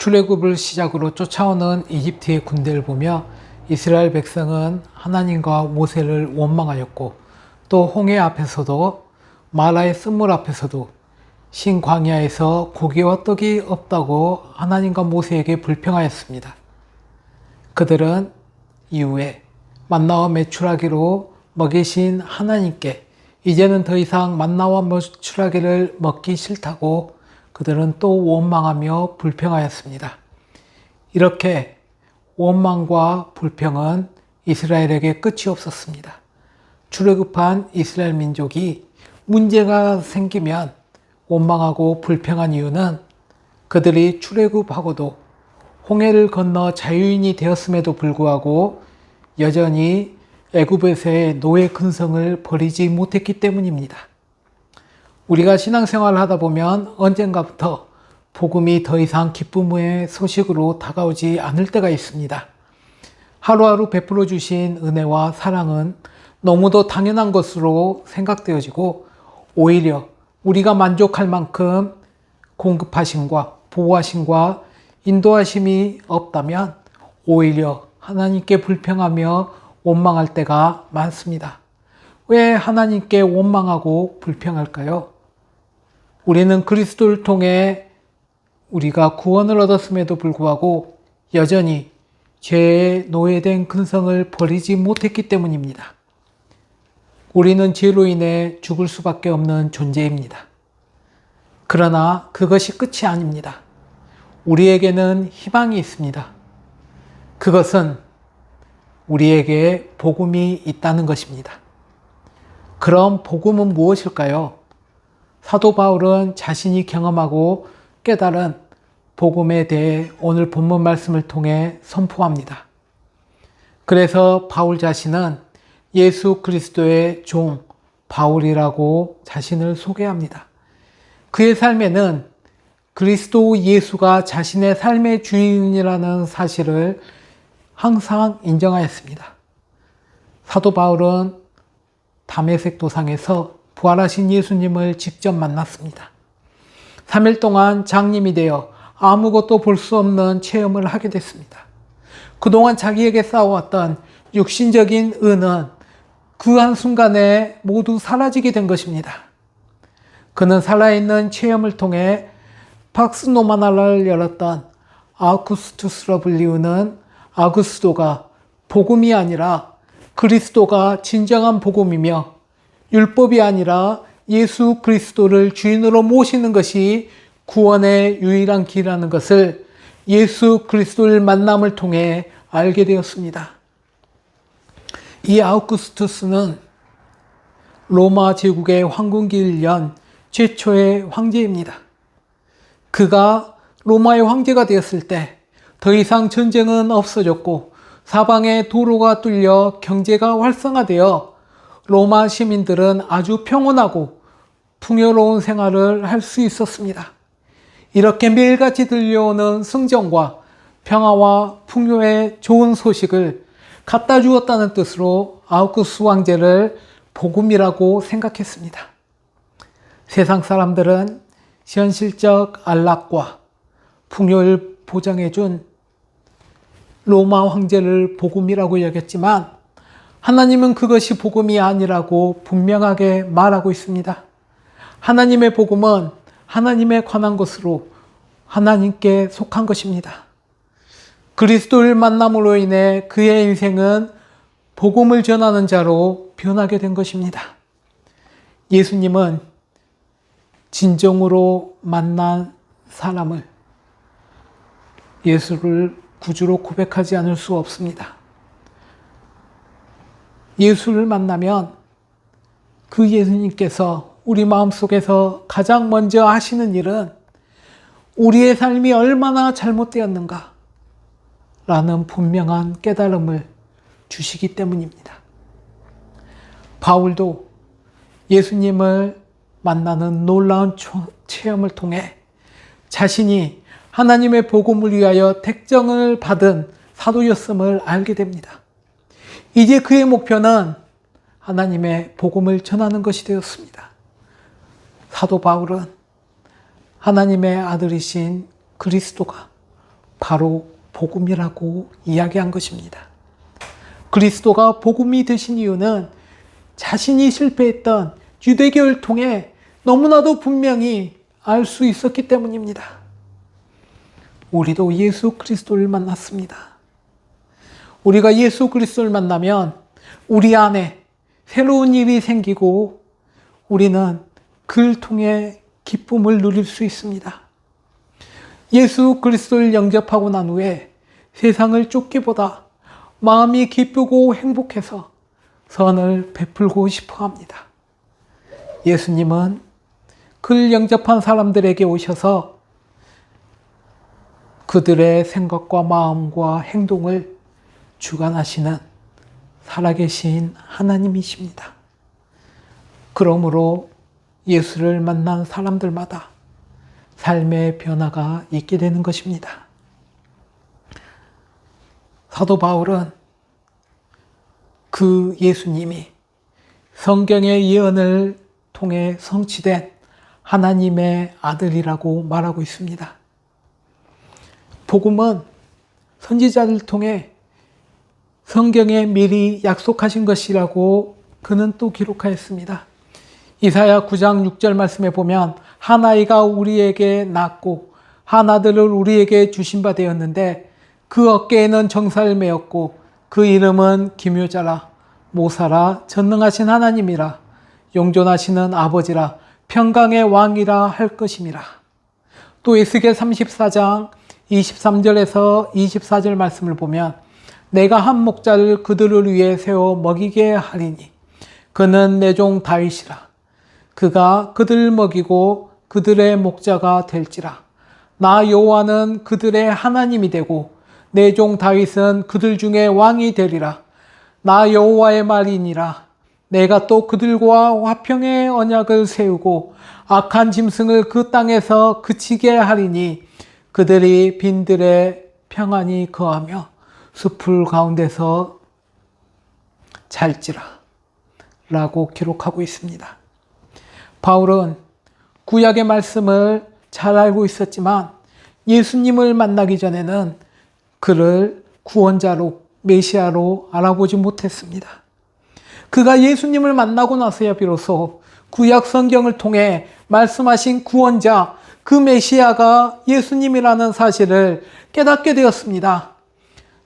출애굽을 시작으로 쫓아오는 이집트의 군대를 보며 이스라엘 백성은 하나님과 모세를 원망하였고, 또 홍해 앞에서도 마라의 쓴물 앞에서도 신광야에서 고기와 떡이 없다고 하나님과 모세에게 불평하였습니다. 그들은 이후에 만나와 메추라기로 먹이신 하나님께 이제는 더 이상 만나와 메추라기를 먹기 싫다고 그들은 또 원망하며 불평하였습니다. 이렇게 원망과 불평은 이스라엘에게 끝이 없었습니다. 출애굽한 이스라엘 민족이 문제가 생기면 원망하고 불평한 이유는 그들이 출애굽하고도 홍해를 건너 자유인이 되었음에도 불구하고 여전히 애굽에서의 노예 근성을 버리지 못했기 때문입니다. 우리가 신앙생활을 하다 보면 언젠가부터 복음이 더 이상 기쁨의 소식으로 다가오지 않을 때가 있습니다. 하루하루 베풀어 주신 은혜와 사랑은 너무도 당연한 것으로 생각되어지고, 오히려 우리가 만족할 만큼 공급하심과 보호하심과 인도하심이 없다면 오히려 하나님께 불평하며 원망할 때가 많습니다. 왜 하나님께 원망하고 불평할까요? 우리는 그리스도를 통해 우리가 구원을 얻었음에도 불구하고 여전히 죄에 노예된 근성을 버리지 못했기 때문입니다. 우리는 죄로 인해 죽을 수밖에 없는 존재입니다. 그러나 그것이 끝이 아닙니다. 우리에게는 희망이 있습니다. 그것은 우리에게 복음이 있다는 것입니다. 그럼 복음은 무엇일까요? 사도 바울은 자신이 경험하고 깨달은 복음에 대해 오늘 본문 말씀을 통해 선포합니다. 그래서 바울 자신은 예수 그리스도의 종 바울이라고 자신을 소개합니다. 그의 삶에는 그리스도 예수가 자신의 삶의 주인이라는 사실을 항상 인정하였습니다. 사도 바울은 다메섹 도상에서 부활하신 예수님을 직접 만났습니다. 3일 동안 장님이 되어 아무것도 볼 수 없는 체험을 하게 됐습니다. 그동안 자기에게 쌓아왔던 육신적인 은은 그 한순간에 모두 사라지게 된 것입니다. 그는 살아있는 체험을 통해 팍스 노마나라를 열었던 아우구스투스로 불리우는 아구스도가 복음이 아니라 그리스도가 진정한 복음이며, 율법이 아니라 예수 그리스도를 주인으로 모시는 것이 구원의 유일한 길이라는 것을 예수 그리스도를 만남을 통해 알게 되었습니다. 이 아우구스투스는 로마 제국의 황궁기를 연 최초의 황제입니다. 그가 로마의 황제가 되었을 때 더 이상 전쟁은 없어졌고 사방에 도로가 뚫려 경제가 활성화되어 로마 시민들은 아주 평온하고 풍요로운 생활을 할 수 있었습니다. 이렇게 매일같이 들려오는 승전과 평화와 풍요의 좋은 소식을 갖다 주었다는 뜻으로 아우구스투스 황제를 복음이라고 생각했습니다. 세상 사람들은 현실적 안락과 풍요를 보장해준 로마 황제를 복음이라고 여겼지만 하나님은 그것이 복음이 아니라고 분명하게 말하고 있습니다. 하나님의 복음은 하나님에 관한 것으로 하나님께 속한 것입니다. 그리스도를 만남으로 인해 그의 인생은 복음을 전하는 자로 변하게 된 것입니다. 예수님은 진정으로 만난 사람을 예수를 구주로 고백하지 않을 수 없습니다. 예수를 만나면 그 예수님께서 우리 마음속에서 가장 먼저 하시는 일은 우리의 삶이 얼마나 잘못되었는가 라는 분명한 깨달음을 주시기 때문입니다. 바울도 예수님을 만나는 놀라운 체험을 통해 자신이 하나님의 복음을 위하여 택정을 받은 사도였음을 알게 됩니다. 이제 그의 목표는 하나님의 복음을 전하는 것이 되었습니다. 사도 바울은 하나님의 아들이신 그리스도가 바로 복음이라고 이야기한 것입니다. 그리스도가 복음이 되신 이유는 자신이 실패했던 유대교를 통해 너무나도 분명히 알 수 있었기 때문입니다. 우리도 예수 그리스도를 만났습니다. 우리가 예수 그리스도를 만나면 우리 안에 새로운 일이 생기고 우리는 그를 통해 기쁨을 누릴 수 있습니다. 예수 그리스도를 영접하고 난 후에 세상을 쫓기보다 마음이 기쁘고 행복해서 선을 베풀고 싶어 합니다. 예수님은 그를 영접한 사람들에게 오셔서 그들의 생각과 마음과 행동을 주관하시는 살아계신 하나님이십니다. 그러므로 예수를 만난 사람들마다 삶의 변화가 있게 되는 것입니다. 사도 바울은 그 예수님이 성경의 예언을 통해 성취된 하나님의 아들이라고 말하고 있습니다. 복음은 선지자를 통해 성경에 미리 약속하신 것이라고 그는 또 기록하였습니다. 이사야 9장 6절 말씀에 보면 한 아이가 우리에게 낳고 한 아들을 우리에게 주신 바 되었는데 그 어깨에는 정사를 메었고 그 이름은 기묘자라 모사라 전능하신 하나님이라 용존하시는 아버지라 평강의 왕이라 할 것임이라. 또 에스겔 34장 23절에서 24절 말씀을 보면 내가 한 목자를 그들을 위해 세워 먹이게 하리니 그는 내 종 다윗이라. 그가 그들을 먹이고 그들의 목자가 될지라. 나 여호와는 그들의 하나님이 되고 내 종 다윗은 그들 중에 왕이 되리라. 나 여호와의 말이니라. 내가 또 그들과 화평의 언약을 세우고 악한 짐승을 그 땅에서 그치게 하리니 그들이 빈들에 평안히 거하며 숲풀 가운데서 잘지라 라고 기록하고 있습니다. 바울은 구약의 말씀을 잘 알고 있었지만 예수님을 만나기 전에는 그를 구원자로 메시아로 알아보지 못했습니다. 그가 예수님을 만나고 나서야 비로소 구약 성경을 통해 말씀하신 구원자 그 메시아가 예수님이라는 사실을 깨닫게 되었습니다.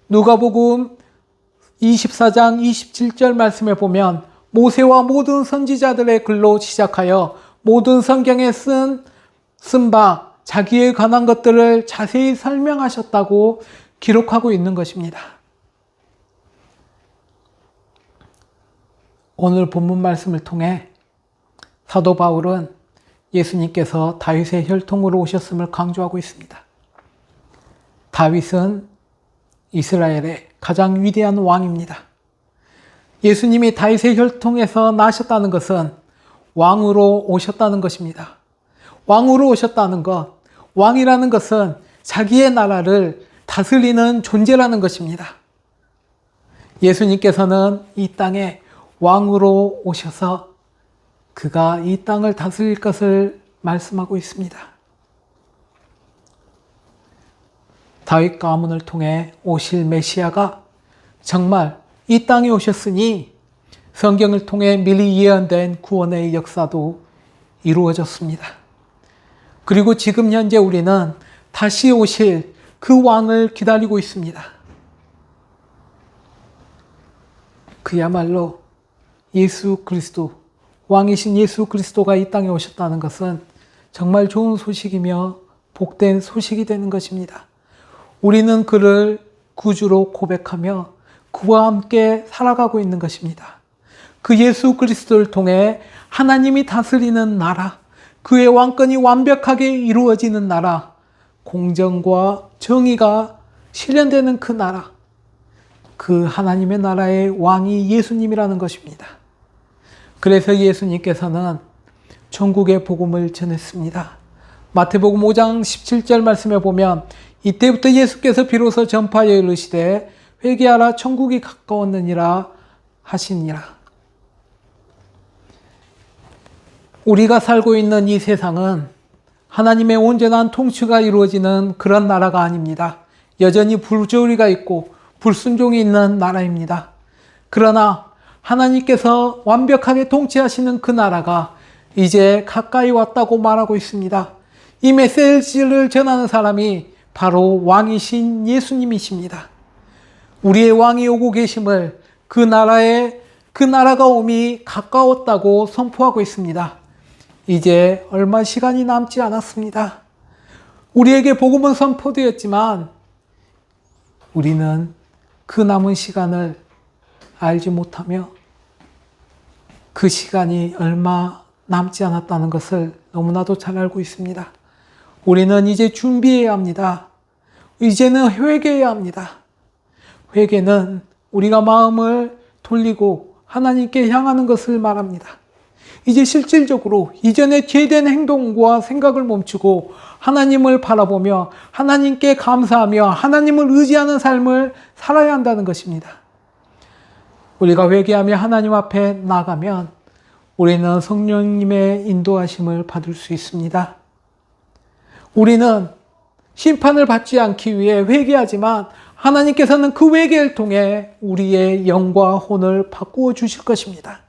누가복음 24장 27절 말씀에 보면 모세와 모든 선지자들의 글로 시작하여 모든 성경에 쓴 바 자기에 관한 것들을 자세히 설명하셨다고 기록하고 있는 것입니다. 오늘 본문 말씀을 통해 사도 바울은 예수님께서 다윗의 혈통으로 오셨음을 강조하고 있습니다. 다윗은 이스라엘의 가장 위대한 왕입니다. 예수님이 다윗의 혈통에서 나셨다는 것은 왕으로 오셨다는 것입니다. 왕으로 오셨다는 것, 왕이라는 것은 자기의 나라를 다스리는 존재라는 것입니다. 예수님께서는 이 땅에 왕으로 오셔서 그가 이 땅을 다스릴 것을 말씀하고 있습니다. 다윗 가문을 통해 오실 메시아가 정말 이 땅에 오셨으니 성경을 통해 미리 예언된 구원의 역사도 이루어졌습니다. 그리고 지금 현재 우리는 다시 오실 그 왕을 기다리고 있습니다. 그야말로 예수 그리스도, 왕이신 예수 그리스도가 이 땅에 오셨다는 것은 정말 좋은 소식이며 복된 소식이 되는 것입니다. 우리는 그를 구주로 고백하며 그와 함께 살아가고 있는 것입니다. 그 예수 그리스도를 통해 하나님이 다스리는 나라, 그의 왕권이 완벽하게 이루어지는 나라, 공정과 정의가 실현되는 그 나라, 그 하나님의 나라의 왕이 예수님이라는 것입니다. 그래서 예수님께서는 천국의 복음을 전했습니다. 마태복음 5장 17절 말씀에 보면 이때부터 예수께서 비로소 전파하여 이르시되 회개하라 천국이 가까웠느니라 하시니라. 우리가 살고 있는 이 세상은 하나님의 온전한 통치가 이루어지는 그런 나라가 아닙니다. 여전히 불조리가 있고 불순종이 있는 나라입니다. 그러나 하나님께서 완벽하게 통치하시는 그 나라가 이제 가까이 왔다고 말하고 있습니다. 이 메시지를 전하는 사람이 바로 왕이신 예수님이십니다. 우리의 왕이 오고 계심을 그 나라가 오미 가까웠다고 선포하고 있습니다. 이제 얼마 시간이 남지 않았습니다. 우리에게 복음은 선포되었지만 우리는 그 남은 시간을 알지 못하며 그 시간이 얼마 남지 않았다는 것을 너무나도 잘 알고 있습니다. 우리는 이제 준비해야 합니다. 이제는 회개해야 합니다. 회개는 우리가 마음을 돌리고 하나님께 향하는 것을 말합니다. 이제 실질적으로 이전의 죄된 행동과 생각을 멈추고 하나님을 바라보며 하나님께 감사하며 하나님을 의지하는 삶을 살아야 한다는 것입니다. 우리가 회개하며 하나님 앞에 나가면 우리는 성령님의 인도하심을 받을 수 있습니다. 우리는 심판을 받지 않기 위해 회개하지만 하나님께서는 그 회개를 통해 우리의 영과 혼을 바꾸어 주실 것입니다.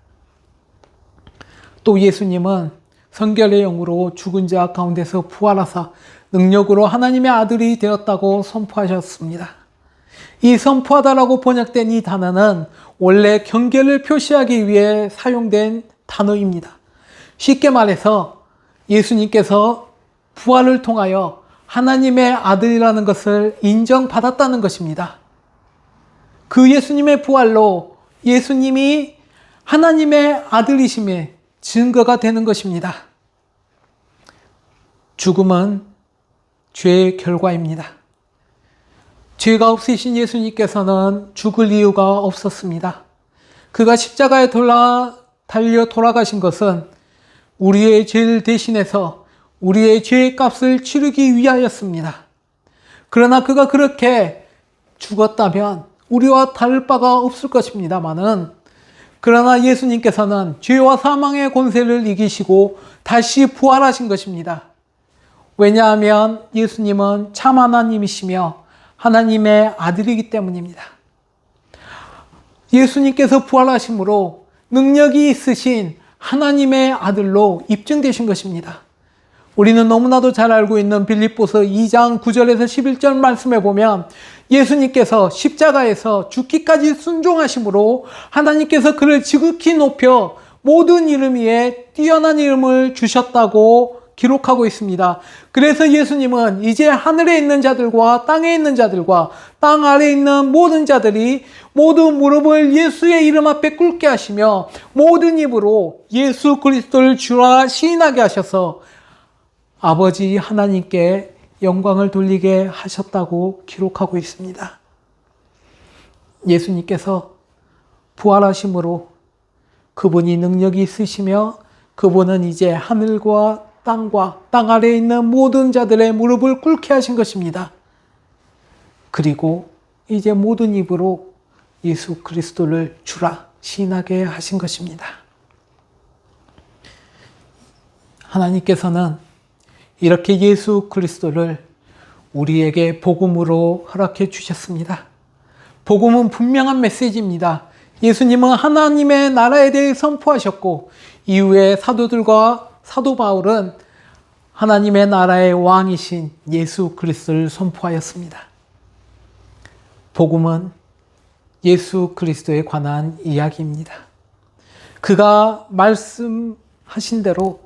또 예수님은 성결의 영으로 죽은 자 가운데서 부활하사 능력으로 하나님의 아들이 되었다고 선포하셨습니다. 이 선포하다라고 번역된 이 단어는 원래 경계를 표시하기 위해 사용된 단어입니다. 쉽게 말해서 예수님께서 부활을 통하여 하나님의 아들이라는 것을 인정받았다는 것입니다. 그 예수님의 부활로 예수님이 하나님의 아들이심의 증거가 되는 것입니다. 죽음은 죄의 결과입니다. 죄가 없으신 예수님께서는 죽을 이유가 없었습니다. 그가 십자가에 달려 돌아가신 것은 우리의 죄를 대신해서 우리의 죄의 값을 치르기 위하였습니다. 그러나 그가 그렇게 죽었다면 우리와 다를 바가 없을 것입니다만은 그러나 예수님께서는 죄와 사망의 권세를 이기시고 다시 부활하신 것입니다. 왜냐하면 예수님은 참 하나님이시며 하나님의 아들이기 때문입니다. 예수님께서 부활하심으로 능력이 있으신 하나님의 아들로 입증되신 것입니다. 우리는 너무나도 잘 알고 있는 빌립보서 2장 9절에서 11절 말씀에 보면 예수님께서 십자가에서 죽기까지 순종하심으로 하나님께서 그를 지극히 높여 모든 이름 위에 뛰어난 이름을 주셨다고 기록하고 있습니다. 그래서 예수님은 이제 하늘에 있는 자들과 땅에 있는 자들과 땅 아래에 있는 모든 자들이 모든 무릎을 예수의 이름 앞에 꿇게 하시며 모든 입으로 예수 그리스도를 주라 시인하게 하셔서 아버지 하나님께 영광을 돌리게 하셨다고 기록하고 있습니다. 예수님께서 부활하심으로 그분이 능력이 있으시며 그분은 이제 하늘과 땅과 땅 아래에 있는 모든 자들의 무릎을 꿇게 하신 것입니다. 그리고 이제 모든 입으로 예수 그리스도를 주라 시인하게 하신 것입니다. 하나님께서는 이렇게 예수 그리스도를 우리에게 복음으로 허락해 주셨습니다. 복음은 분명한 메시지입니다. 예수님은 하나님의 나라에 대해 선포하셨고 이후에 사도들과 사도 바울은 하나님의 나라의 왕이신 예수 그리스도를 선포하였습니다. 복음은 예수 그리스도에 관한 이야기입니다. 그가 말씀하신 대로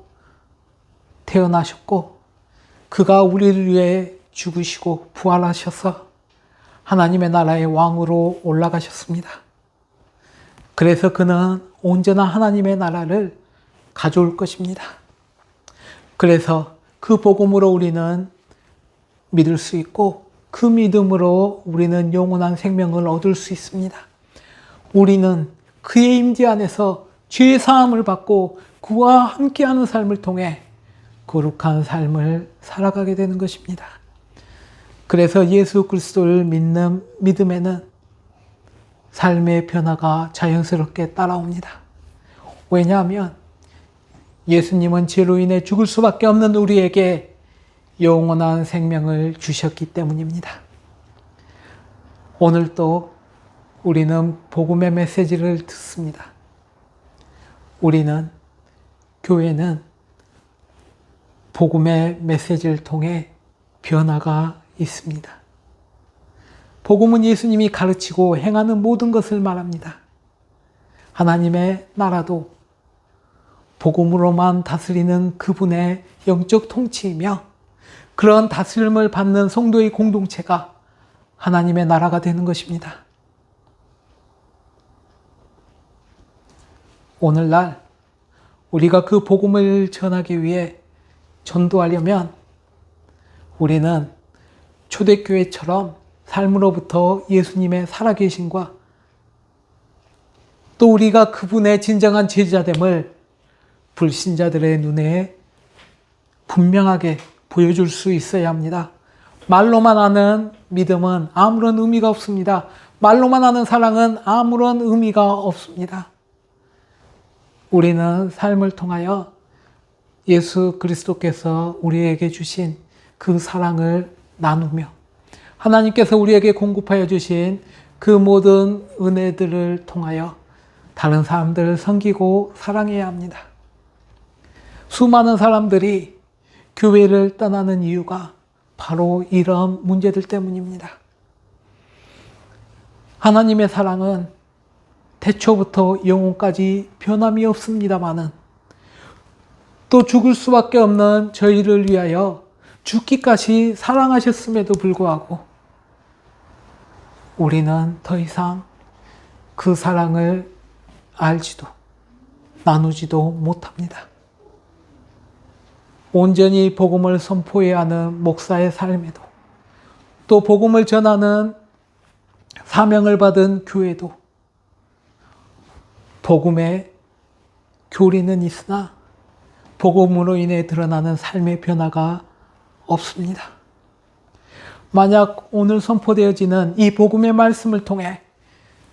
태어나셨고 그가 우리를 위해 죽으시고 부활하셔서 하나님의 나라의 왕으로 올라가셨습니다. 그래서 그는 온전한 하나님의 나라를 가져올 것입니다. 그래서 그 복음으로 우리는 믿을 수 있고 그 믿음으로 우리는 영원한 생명을 얻을 수 있습니다. 우리는 그의 임재 안에서 죄의 사함을 받고 그와 함께하는 삶을 통해 거룩한 삶을 살아가게 되는 것입니다. 그래서 예수 그리스도를 믿는 믿음에는 삶의 변화가 자연스럽게 따라옵니다. 왜냐하면 예수님은 죄로 인해 죽을 수밖에 없는 우리에게 영원한 생명을 주셨기 때문입니다. 오늘도 우리는 복음의 메시지를 듣습니다. 우리는, 교회는 복음의 메시지를 통해 변화가 있습니다. 복음은 예수님이 가르치고 행하는 모든 것을 말합니다. 하나님의 나라도 복음으로만 다스리는 그분의 영적 통치이며, 그런 다스림을 받는 성도의 공동체가 하나님의 나라가 되는 것입니다. 오늘날 우리가 그 복음을 전하기 위해 전도하려면 우리는 초대교회처럼 삶으로부터 예수님의 살아계심과 또 우리가 그분의 진정한 제자됨을 불신자들의 눈에 분명하게 보여줄 수 있어야 합니다. 말로만 하는 믿음은 아무런 의미가 없습니다. 말로만 하는 사랑은 아무런 의미가 없습니다. 우리는 삶을 통하여 예수 그리스도께서 우리에게 주신 그 사랑을 나누며 하나님께서 우리에게 공급하여 주신 그 모든 은혜들을 통하여 다른 사람들을 섬기고 사랑해야 합니다. 수많은 사람들이 교회를 떠나는 이유가 바로 이런 문제들 때문입니다. 하나님의 사랑은 태초부터 영혼까지 변함이 없습니다마는 또 죽을 수밖에 없는 저희를 위하여 죽기까지 사랑하셨음에도 불구하고 우리는 더 이상 그 사랑을 알지도 나누지도 못합니다. 온전히 복음을 선포해야 하는 목사의 삶에도 또 복음을 전하는 사명을 받은 교회도 복음의 교리는 있으나 복음으로 인해 드러나는 삶의 변화가 없습니다. 만약 오늘 선포되어지는 이 복음의 말씀을 통해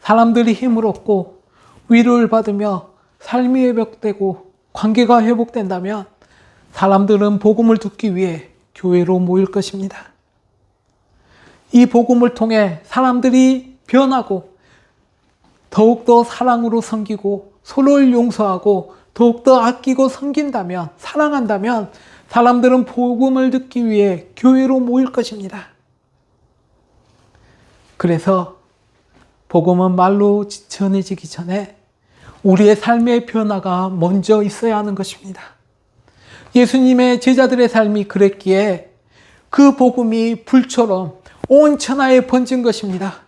사람들이 힘을 얻고 위로를 받으며 삶이 회복되고 관계가 회복된다면 사람들은 복음을 듣기 위해 교회로 모일 것입니다. 이 복음을 통해 사람들이 변하고 더욱더 사랑으로 섬기고 서로를 용서하고 더욱더 아끼고 섬긴다면, 사랑한다면 사람들은 복음을 듣기 위해 교회로 모일 것입니다. 그래서 복음은 말로 전해지기 전에 우리의 삶의 변화가 먼저 있어야 하는 것입니다. 예수님의 제자들의 삶이 그랬기에 그 복음이 불처럼 온 천하에 번진 것입니다.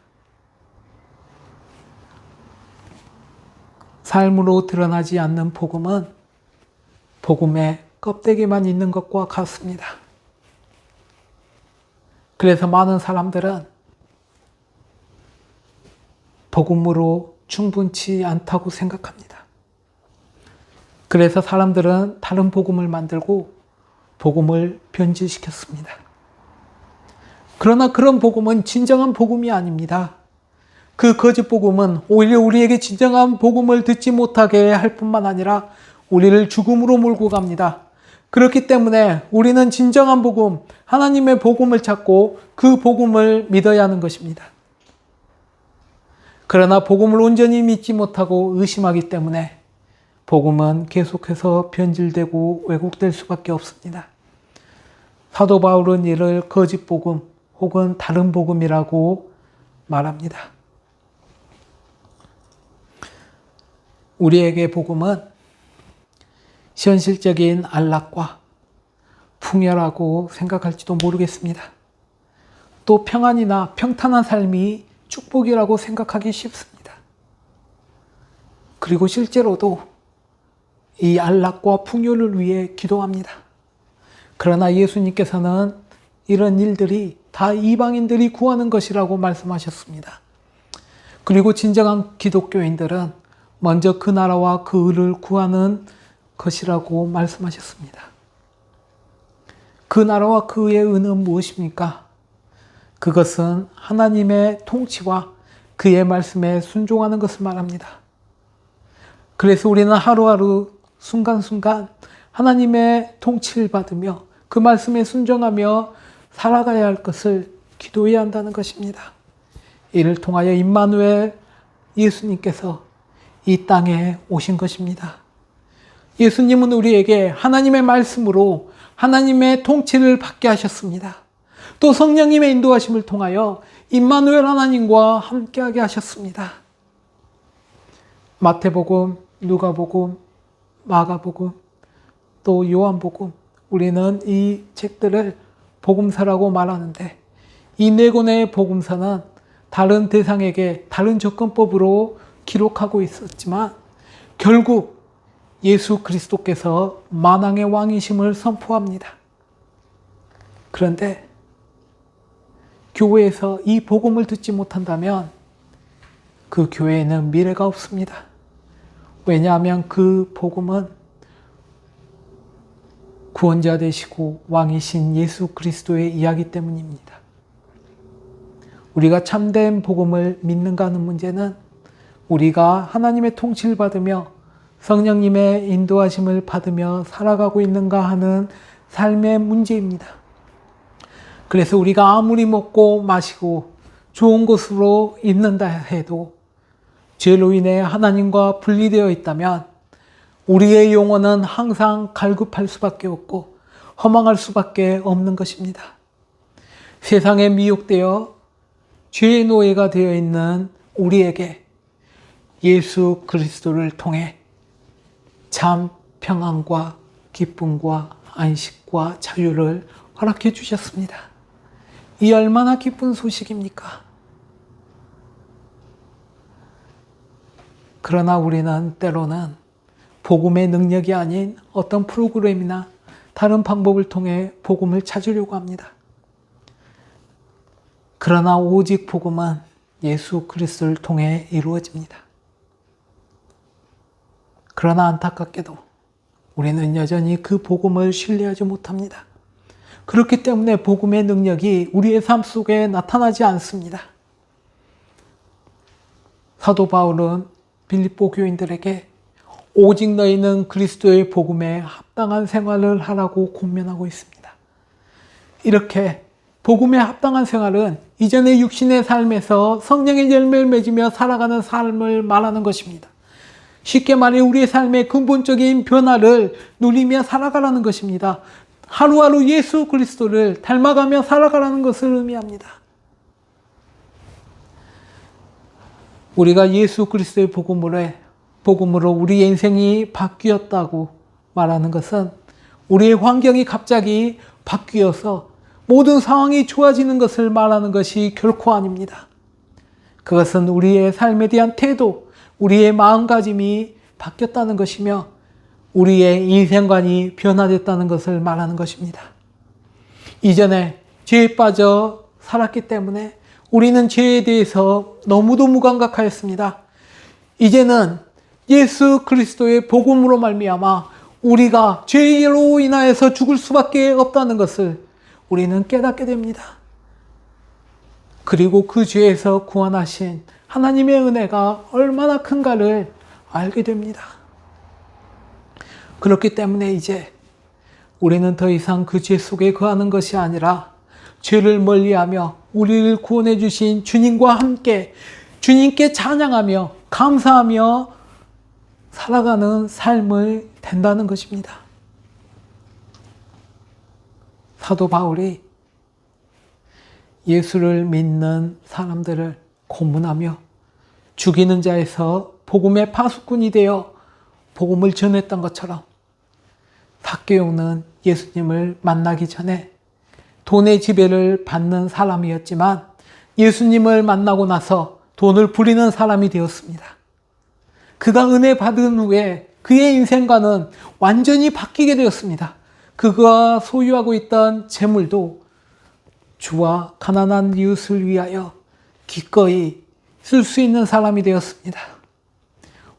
삶으로 드러나지 않는 복음은 복음의 껍데기만 있는 것과 같습니다. 그래서 많은 사람들은 복음으로 충분치 않다고 생각합니다. 그래서 사람들은 다른 복음을 만들고 복음을 변질시켰습니다. 그러나 그런 복음은 진정한 복음이 아닙니다. 그 거짓 복음은 오히려 우리에게 진정한 복음을 듣지 못하게 할 뿐만 아니라 우리를 죽음으로 몰고 갑니다. 그렇기 때문에 우리는 진정한 복음, 하나님의 복음을 찾고 그 복음을 믿어야 하는 것입니다. 그러나 복음을 온전히 믿지 못하고 의심하기 때문에 복음은 계속해서 변질되고 왜곡될 수밖에 없습니다. 사도 바울은 이를 거짓 복음 혹은 다른 복음이라고 말합니다. 우리에게 복음은 현실적인 안락과 풍요라고 생각할지도 모르겠습니다. 또 평안이나 평탄한 삶이 축복이라고 생각하기 쉽습니다. 그리고 실제로도 이 안락과 풍요를 위해 기도합니다. 그러나 예수님께서는 이런 일들이 다 이방인들이 구하는 것이라고 말씀하셨습니다. 그리고 진정한 기독교인들은 먼저 그 나라와 그 의를 구하는 것이라고 말씀하셨습니다. 그 나라와 그 의의 의는 무엇입니까? 그것은 하나님의 통치와 그의 말씀에 순종하는 것을 말합니다. 그래서 우리는 하루하루 순간순간 하나님의 통치를 받으며 그 말씀에 순종하며 살아가야 할 것을 기도해야 한다는 것입니다. 이를 통하여 임마누엘 예수님께서 이 땅에 오신 것입니다. 예수님은 우리에게 하나님의 말씀으로 하나님의 통치를 받게 하셨습니다. 또 성령님의 인도하심을 통하여 임마누엘 하나님과 함께하게 하셨습니다. 마태복음, 누가복음, 마가복음, 또 요한복음, 우리는 이 책들을 복음서라고 말하는데 이 네 권의 복음서는 다른 대상에게 다른 접근법으로 기록하고 있었지만 결국 예수 그리스도께서 만왕의 왕이심을 선포합니다. 그런데 교회에서 이 복음을 듣지 못한다면 그 교회에는 미래가 없습니다. 왜냐하면 그 복음은 구원자 되시고 왕이신 예수 그리스도의 이야기 때문입니다. 우리가 참된 복음을 믿는가 하는 문제는 우리가 하나님의 통치를 받으며 성령님의 인도하심을 받으며 살아가고 있는가 하는 삶의 문제입니다. 그래서 우리가 아무리 먹고 마시고 좋은 곳으로 있는다 해도 죄로 인해 하나님과 분리되어 있다면 우리의 영혼은 항상 갈급할 수밖에 없고 허망할 수밖에 없는 것입니다. 세상에 미혹되어 죄의 노예가 되어 있는 우리에게 예수 그리스도를 통해 참 평안과 기쁨과 안식과 자유를 허락해 주셨습니다. 이 얼마나 기쁜 소식입니까? 그러나 우리는 때로는 복음의 능력이 아닌 어떤 프로그램이나 다른 방법을 통해 복음을 찾으려고 합니다. 그러나 오직 복음은 예수 그리스도를 통해 이루어집니다. 그러나 안타깝게도 우리는 여전히 그 복음을 신뢰하지 못합니다. 그렇기 때문에 복음의 능력이 우리의 삶 속에 나타나지 않습니다. 사도 바울은 빌립보 교인들에게 오직 너희는 그리스도의 복음에 합당한 생활을 하라고 권면하고 있습니다. 이렇게 복음에 합당한 생활은 이전의 육신의 삶에서 성령의 열매를 맺으며 살아가는 삶을 말하는 것입니다. 쉽게 말해 우리의 삶의 근본적인 변화를 누리며 살아가라는 것입니다. 하루하루 예수 그리스도를 닮아가며 살아가라는 것을 의미합니다. 우리가 예수 그리스도의 복음으로 우리의 인생이 바뀌었다고 말하는 것은 우리의 환경이 갑자기 바뀌어서 모든 상황이 좋아지는 것을 말하는 것이 결코 아닙니다. 그것은 우리의 삶에 대한 태도, 우리의 마음가짐이 바뀌었다는 것이며 우리의 인생관이 변화됐다는 것을 말하는 것입니다. 이전에 죄에 빠져 살았기 때문에 우리는 죄에 대해서 너무도 무감각하였습니다. 이제는 예수 그리스도의 복음으로 말미암아 우리가 죄로 인하여서 죽을 수밖에 없다는 것을 우리는 깨닫게 됩니다. 그리고 그 죄에서 구원하신 하나님의 은혜가 얼마나 큰가를 알게 됩니다. 그렇기 때문에 이제 우리는 더 이상 그 죄 속에 거하는 것이 아니라 죄를 멀리하며 우리를 구원해 주신 주님과 함께 주님께 찬양하며 감사하며 살아가는 삶을 된다는 것입니다. 사도 바울이 예수를 믿는 사람들을 고문하며 죽이는 자에서 복음의 파수꾼이 되어 복음을 전했던 것처럼 삭개오는 예수님을 만나기 전에 돈의 지배를 받는 사람이었지만 예수님을 만나고 나서 돈을 부리는 사람이 되었습니다. 그가 은혜 받은 후에 그의 인생과는 완전히 바뀌게 되었습니다. 그가 소유하고 있던 재물도 주와 가난한 이웃을 위하여 기꺼이 쓸 수 있는 사람이 되었습니다.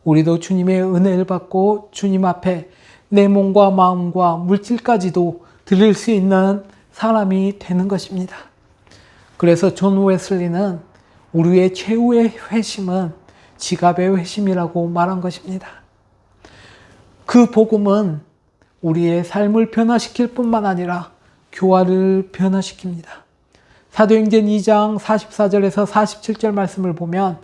우리도 주님의 은혜를 받고 주님 앞에 내 몸과 마음과 물질까지도 드릴 수 있는 사람이 되는 것입니다. 그래서 존 웨슬리는 우리의 최후의 회심은 지갑의 회심이라고 말한 것입니다. 그 복음은 우리의 삶을 변화시킬 뿐만 아니라 교화를 변화시킵니다. 사도행전 2장 44절에서 47절 말씀을 보면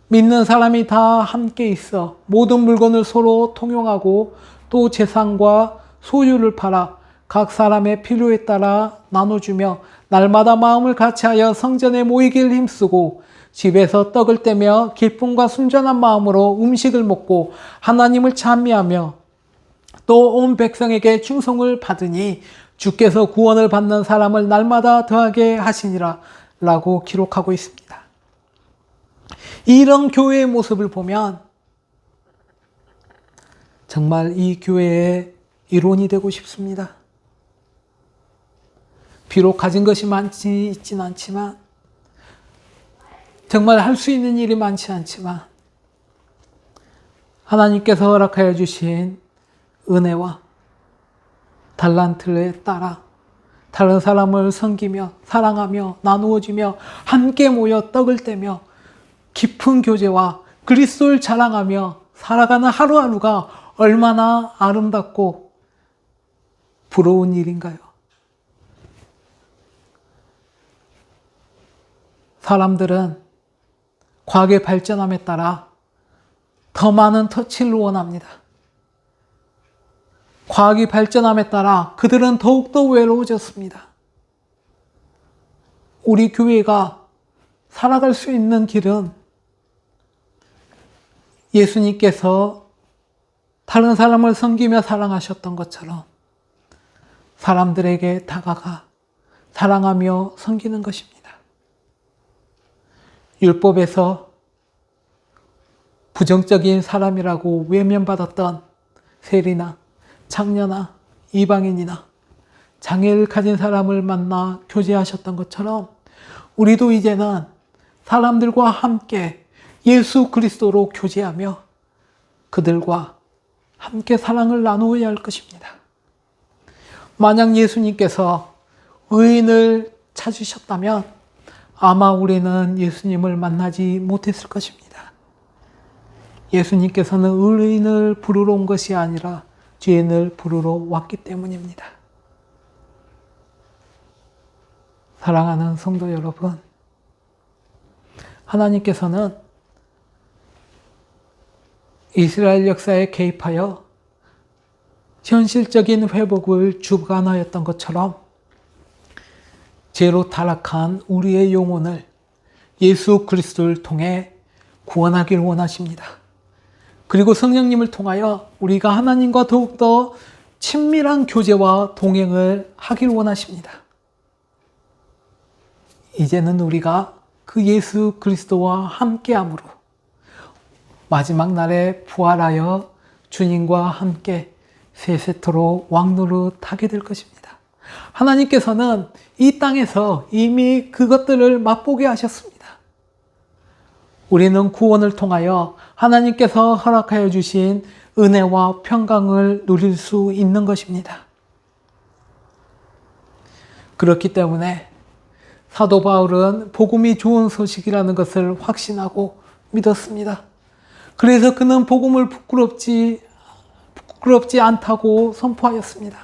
믿는 사람이 다 함께 있어 모든 물건을 서로 통용하고 또 재산과 소유를 팔아 각 사람의 필요에 따라 나눠주며 날마다 마음을 같이하여 성전에 모이길 힘쓰고 집에서 떡을 떼며 기쁨과 순전한 마음으로 음식을 먹고 하나님을 찬미하며 또 온 백성에게 충성을 받으니 주께서 구원을 받는 사람을 날마다 더하게 하시니라 라고 기록하고 있습니다. 이런 교회의 모습을 보면 정말 이 교회의 일원이 되고 싶습니다. 비록 가진 것이 많지 있진 않지만 정말 할 수 있는 일이 많지 않지만 하나님께서 허락하여 주신 은혜와 달란트에 따라 다른 사람을 섬기며 사랑하며 나누어주며 함께 모여 떡을 떼며 깊은 교제와 그리스도를 자랑하며 살아가는 하루하루가 얼마나 아름답고 부러운 일인가요? 사람들은 과학의 발전함에 따라 더 많은 터치를 원합니다. 과학이 발전함에 따라 그들은 더욱더 외로워졌습니다. 우리 교회가 살아갈 수 있는 길은 예수님께서 다른 사람을 섬기며 사랑하셨던 것처럼 사람들에게 다가가 사랑하며 섬기는 것입니다. 율법에서 부정적인 사람이라고 외면받았던 세리나 창녀나 이방인이나 장애를 가진 사람을 만나 교제하셨던 것처럼 우리도 이제는 사람들과 함께 예수 그리스도로 교제하며 그들과 함께 사랑을 나누어야 할 것입니다. 만약 예수님께서 의인을 찾으셨다면 아마 우리는 예수님을 만나지 못했을 것입니다. 예수님께서는 의인을 부르러 온 것이 아니라 죄인을 부르러 왔기 때문입니다. 사랑하는 성도 여러분, 하나님께서는 이스라엘 역사에 개입하여 현실적인 회복을 주관하였던 것처럼 죄로 타락한 우리의 영혼을 예수 그리스도를 통해 구원하길 원하십니다. 그리고 성령님을 통하여 우리가 하나님과 더욱더 친밀한 교제와 동행을 하길 원하십니다. 이제는 우리가 그 예수 그리스도와 함께함으로 마지막 날에 부활하여 주님과 함께 세세토록 왕노릇 하게 될 것입니다. 하나님께서는 이 땅에서 이미 그것들을 맛보게 하셨습니다. 우리는 구원을 통하여 하나님께서 허락하여 주신 은혜와 평강을 누릴 수 있는 것입니다. 그렇기 때문에 사도 바울은 복음이 좋은 소식이라는 것을 확신하고 믿었습니다. 그래서 그는 복음을 부끄럽지 않다고 선포하였습니다.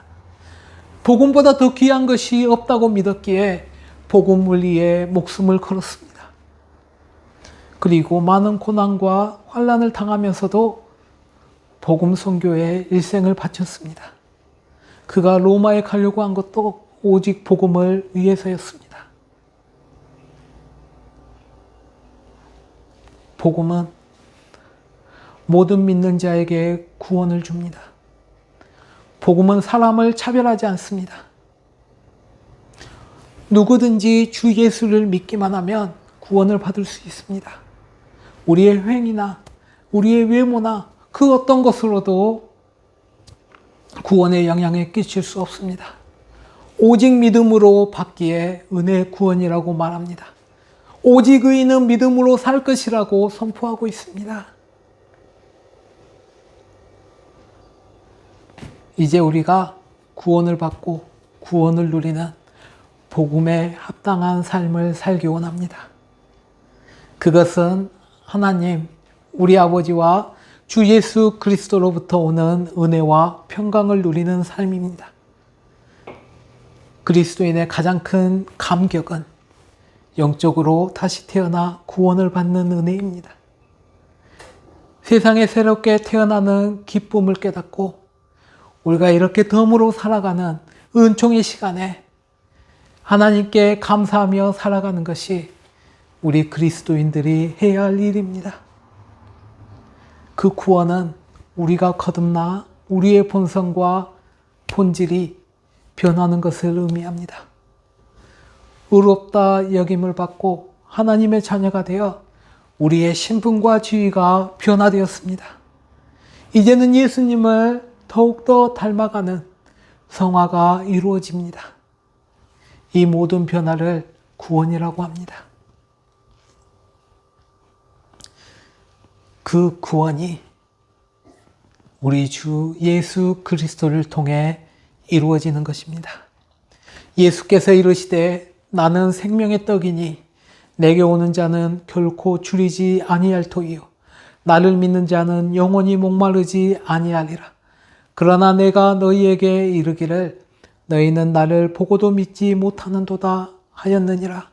복음보다 더 귀한 것이 없다고 믿었기에 복음을 위해 목숨을 걸었습니다. 그리고 많은 고난과 환난을 당하면서도 복음 선교에 일생을 바쳤습니다. 그가 로마에 가려고 한 것도 오직 복음을 위해서였습니다. 복음은 모든 믿는 자에게 구원을 줍니다. 복음은 사람을 차별하지 않습니다. 누구든지 주 예수를 믿기만 하면 구원을 받을 수 있습니다. 우리의 행위나 우리의 외모나 그 어떤 것으로도 구원에 영향을 끼칠 수 없습니다. 오직 믿음으로 받기에 은혜의 구원이라고 말합니다. 오직 의인은 믿음으로 살 것이라고 선포하고 있습니다. 이제 우리가 구원을 받고 구원을 누리는 복음에 합당한 삶을 살기 원합니다. 그것은 하나님, 우리 아버지와 주 예수 그리스도로부터 오는 은혜와 평강을 누리는 삶입니다. 그리스도인의 가장 큰 감격은 영적으로 다시 태어나 구원을 받는 은혜입니다. 세상에 새롭게 태어나는 기쁨을 깨닫고 우리가 이렇게 덤으로 살아가는 은총의 시간에 하나님께 감사하며 살아가는 것이 우리 그리스도인들이 해야 할 일입니다. 그 구원은 우리가 거듭나 우리의 본성과 본질이 변하는 것을 의미합니다. 의롭다 여김을 받고 하나님의 자녀가 되어 우리의 신분과 지위가 변화되었습니다. 이제는 예수님을 더욱더 닮아가는 성화가 이루어집니다. 이 모든 변화를 구원이라고 합니다. 그 구원이 우리 주 예수 그리스도를 통해 이루어지는 것입니다. 예수께서 이르시되 나는 생명의 떡이니 내게 오는 자는 결코 줄이지 아니할 터이요 나를 믿는 자는 영원히 목마르지 아니하리라. 그러나 내가 너희에게 이르기를 너희는 나를 보고도 믿지 못하는도다 하였느니라.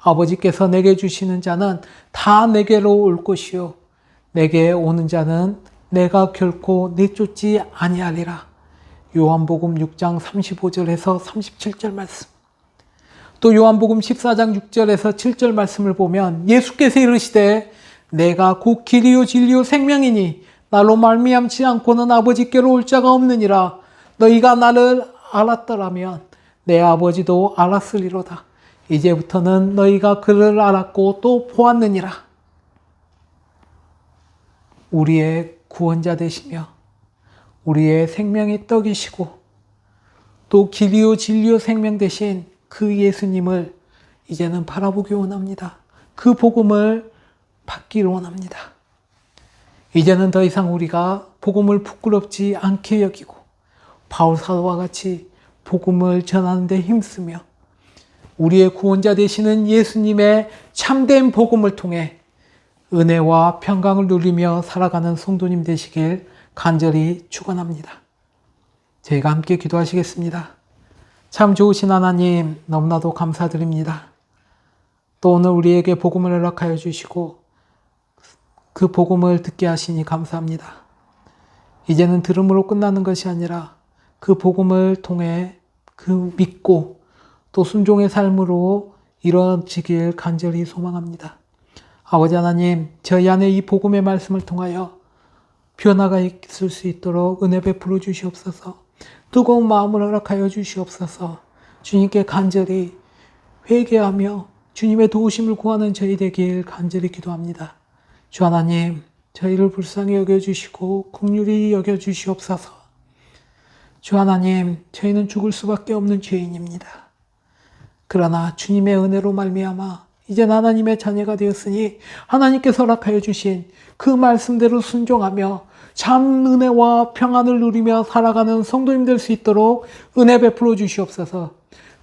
아버지께서 내게 주시는 자는 다 내게로 올 것이요 내게 오는 자는 내가 결코 내쫓지 아니하리라. 요한복음 6장 35절에서 37절 말씀. 또 요한복음 14장 6절에서 7절 말씀을 보면 예수께서 이르시되 내가 곧 길이요 진리요 생명이니 나로 말미암지 않고는 아버지께로 올 자가 없느니라. 너희가 나를 알았더라면 내 아버지도 알았으리로다. 이제부터는 너희가 그를 알았고 또 보았느니라. 우리의 구원자 되시며 우리의 생명의 떡이시고 또 길이요 진리요 생명 되신 그 예수님을 이제는 바라보기 원합니다. 그 복음을 받기를 원합니다. 이제는 더 이상 우리가 복음을 부끄럽지 않게 여기고 바울 사도와 같이 복음을 전하는 데 힘쓰며 우리의 구원자 되시는 예수님의 참된 복음을 통해 은혜와 평강을 누리며 살아가는 성도님 되시길 간절히 축원합니다. 저희가 함께 기도하시겠습니다. 참 좋으신 하나님 너무나도 감사드립니다. 또 오늘 우리에게 복음을 허락하여 주시고 그 복음을 듣게 하시니 감사합니다. 이제는 들음으로 끝나는 것이 아니라 그 복음을 통해 그 믿고 또 순종의 삶으로 이루어지길 간절히 소망합니다. 아버지 하나님, 저희 안에 이 복음의 말씀을 통하여 변화가 있을 수 있도록 은혜 베풀어 주시옵소서. 뜨거운 마음을 허락하여 주시옵소서. 주님께 간절히 회개하며 주님의 도우심을 구하는 저희 되길 간절히 기도합니다. 주 하나님, 저희를 불쌍히 여겨주시고 긍휼히 여겨주시옵소서. 주 하나님, 저희는 죽을 수밖에 없는 죄인입니다. 그러나 주님의 은혜로 말미암아 이제 하나님의 자녀가 되었으니 하나님께서 허락하여 주신 그 말씀대로 순종하며 참 은혜와 평안을 누리며 살아가는 성도님 될 수 있도록 은혜 베풀어 주시옵소서.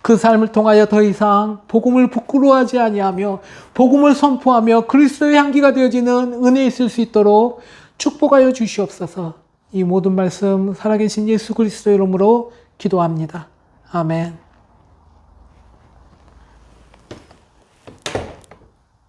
그 삶을 통하여 더 이상 복음을 부끄러워하지 아니하며 복음을 선포하며 그리스도의 향기가 되어지는 은혜 있을 수 있도록 축복하여 주시옵소서. 이 모든 말씀 살아계신 예수 그리스도의 이름으로 기도합니다. 아멘.